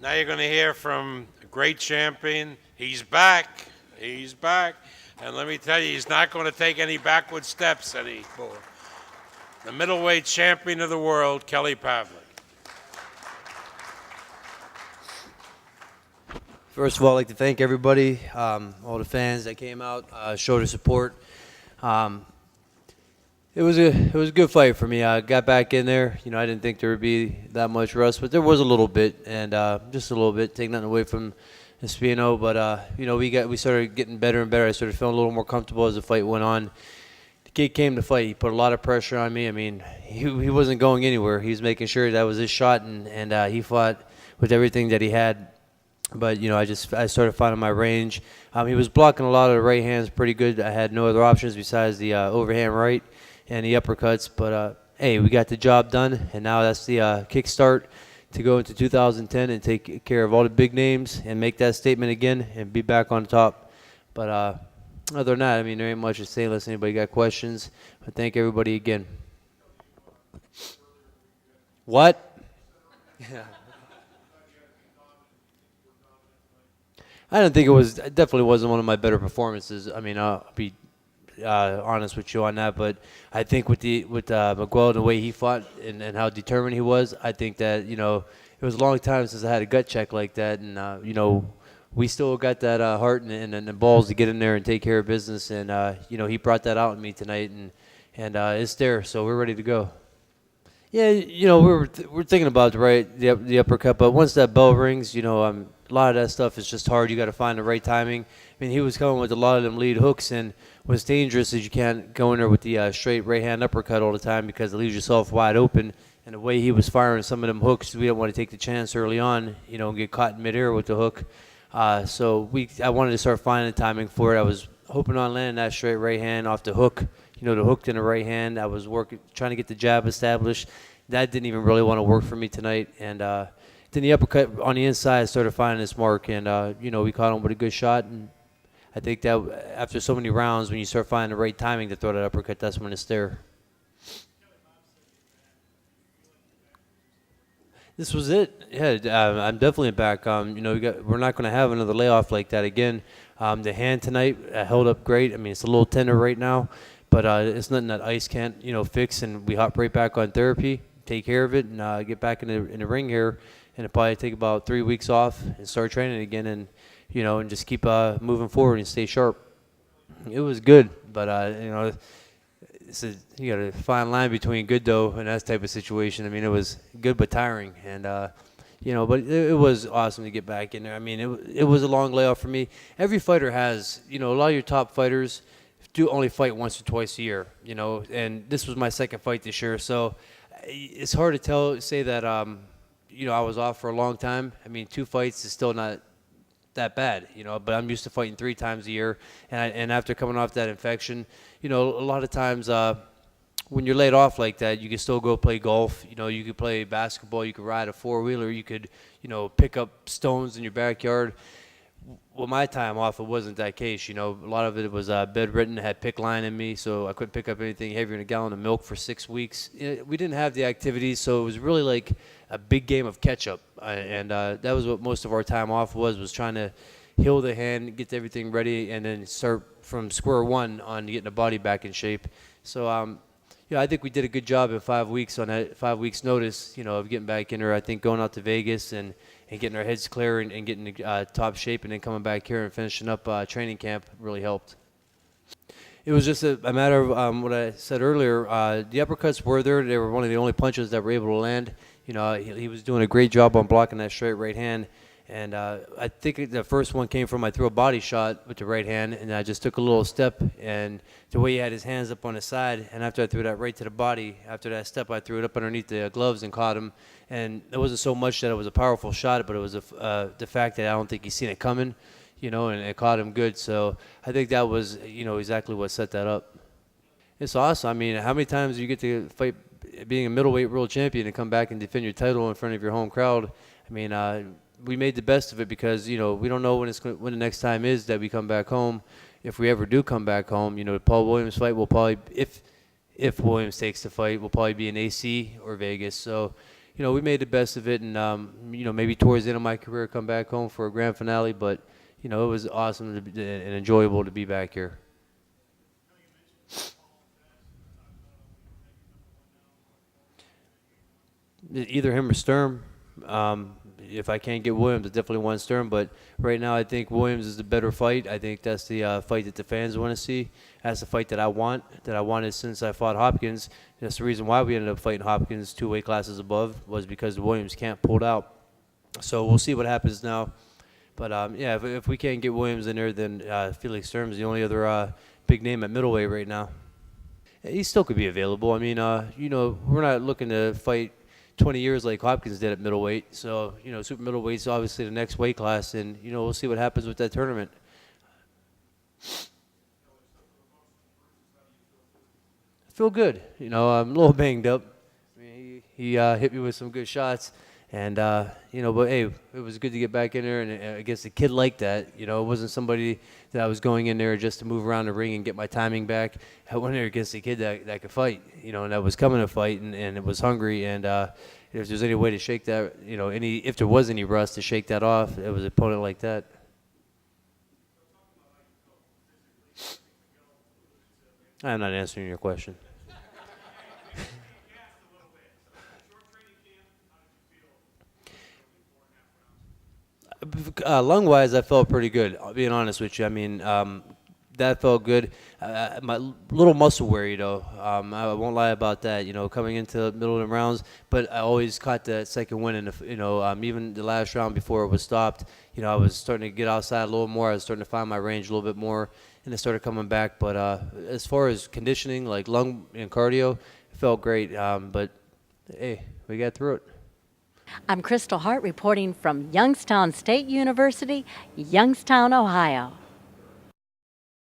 Now you're going to hear from a great champion. He's back. He's back. And let me tell you, he's not going to take any backward steps anymore. The middleweight champion of the world, Kelly Pavlik. First of all, I'd like to thank everybody, all the fans that came out, showed their support. It was a good fight for me. I got back in there. I didn't think there would be that much rust, but there was a little bit, and just a little bit. Take nothing away from Espino, but we started getting better and better. I started feeling a little more comfortable as the fight went on. The kid came to fight. He put a lot of pressure on me. I mean, he wasn't going anywhere. He was making sure that was his shot, and he fought with everything that he had. But I started finding my range. He was blocking a lot of the right hands pretty good. I had no other options besides the overhand right and the uppercuts. But hey, we got the job done, and now that's the kickstart to go into 2010 and take care of all the big names and make that statement again and be back on top. But other than that, I mean, there ain't much to say unless anybody got questions. But thank everybody again. What? Yeah. I don't think it definitely wasn't one of my better performances. I mean, I'll be honest with you on that, but I think with Miguel and the way he fought and how determined he was, I think that, it was a long time since I had a gut check like that, and, we still got that heart and the balls to get in there and take care of business, and, he brought that out in me tonight, and it's there, so we're ready to go. Yeah, we're thinking about the uppercut, but once that bell rings, a lot of that stuff is just hard. You got to find the right timing. I mean, he was coming with a lot of them lead hooks, and what's dangerous is you can't go in there with the straight right hand uppercut all the time because it leaves yourself wide open. And the way he was firing some of them hooks, we don't want to take the chance early on, and get caught in midair with the hook. So I wanted to start finding the timing for it. I was hoping on landing that straight right hand off the hook. The hook in the right hand. I was trying to get the jab established. That didn't even really want to work for me tonight. And then the uppercut on the inside started finding its mark. And, we caught him with a good shot. And I think that after so many rounds, when you start finding the right timing to throw that uppercut, that's when it's there. This was it. Yeah, I'm definitely back. We're not going to have another layoff like that again. The hand tonight held up great. I mean, it's a little tender right now. But it's nothing that ice can't, fix, and we hop right back on therapy, take care of it, and get back in the ring here, and it'll probably take about 3 weeks off and start training again, and and just keep moving forward and stay sharp. It was good, but you got a fine line between good though and that type of situation. I mean, it was good but tiring, and but it was awesome to get back in there. I mean, it was a long layoff for me. Every fighter has, a lot of your top fighters do only fight once or twice a year, and this was my second fight this year, so it's hard to say that I was off for a long time. I mean, 2 fights is still not that bad, but I'm used to fighting 3 times a year, and after coming off that infection, a lot of times when you're laid off like that, you can still go play golf, you could play basketball, you could ride a 4-wheeler, you could pick up stones in your backyard. Well, my time off, it wasn't that case. A lot of it was bedridden, had PICC line in me, so I couldn't pick up anything heavier than a gallon of milk for 6 weeks. We didn't have the activities, so it was really like a big game of catch-up. And that was what most of our time off was trying to heal the hand, get everything ready, and then start from square one on getting the body back in shape. So, I think we did a good job in 5 weeks on that 5 weeks notice, of getting back in there. I think going out to Vegas and getting our heads clear and getting in top shape and then coming back here and finishing up training camp really helped. It was just a matter of what I said earlier. The uppercuts were there. They were one of the only punches that were able to land. He was doing a great job on blocking that straight right hand. And I think the first one came from I threw a body shot with the right hand, and I just took a little step, and the way he had his hands up on his side, and after I threw that right to the body, after that step, I threw it up underneath the gloves and caught him. And it wasn't so much that it was a powerful shot, but it was the fact that I don't think he's seen it coming, and it caught him good. So I think that was, exactly what set that up. It's awesome. I mean, how many times do you get to fight being a middleweight world champion and come back and defend your title in front of your home crowd? I mean, we made the best of it because, we don't know when the next time is that we come back home. If we ever do come back home, the Paul Williams fight will probably, if Williams takes the fight, will probably be in AC or Vegas. So, we made the best of it, and maybe towards the end of my career, come back home for a grand finale. But it was awesome and enjoyable to be back here. Either him or Sturm. If I can't get Williams, I definitely want Sturm. But right now, I think Williams is the better fight. I think that's the fight that the fans want to see. That's the fight that I want, that I wanted since I fought Hopkins. That's the reason why we ended up fighting Hopkins 2 weight classes above, was because the Williams camp pulled out. So we'll see what happens now. But yeah, if we can't get Williams in there, then Felix Sturm is the only other big name at middleweight right now. He still could be available. I mean, we're not looking to fight 20 years like Hopkins did at middleweight. So, super middleweight's obviously the next weight class, and, we'll see what happens with that tournament. I feel good. I'm a little banged up. I mean, he hit me with some good shots, and, but hey, it was good to get back in there, and I guess the kid liked that. It wasn't somebody that I was going in there just to move around the ring and get my timing back. I went there against a kid that could fight, and that was coming to fight, and it was hungry, and if there's any way to shake that, if there was any rust to shake that off, it was an opponent like that. I'm not answering your question. Lung-wise, I felt pretty good. I'll be honest with you. I mean, that felt good. My little muscle weary though. I won't lie about that. Coming into the middle of the rounds, but I always caught that second win. And even the last round before it was stopped, I was starting to get outside a little more. I was starting to find my range a little bit more, and it started coming back. But as far as conditioning, like lung and cardio, it felt great. But hey, we got through it. I'm Kristal Hart reporting from Youngstown State University, Youngstown, Ohio.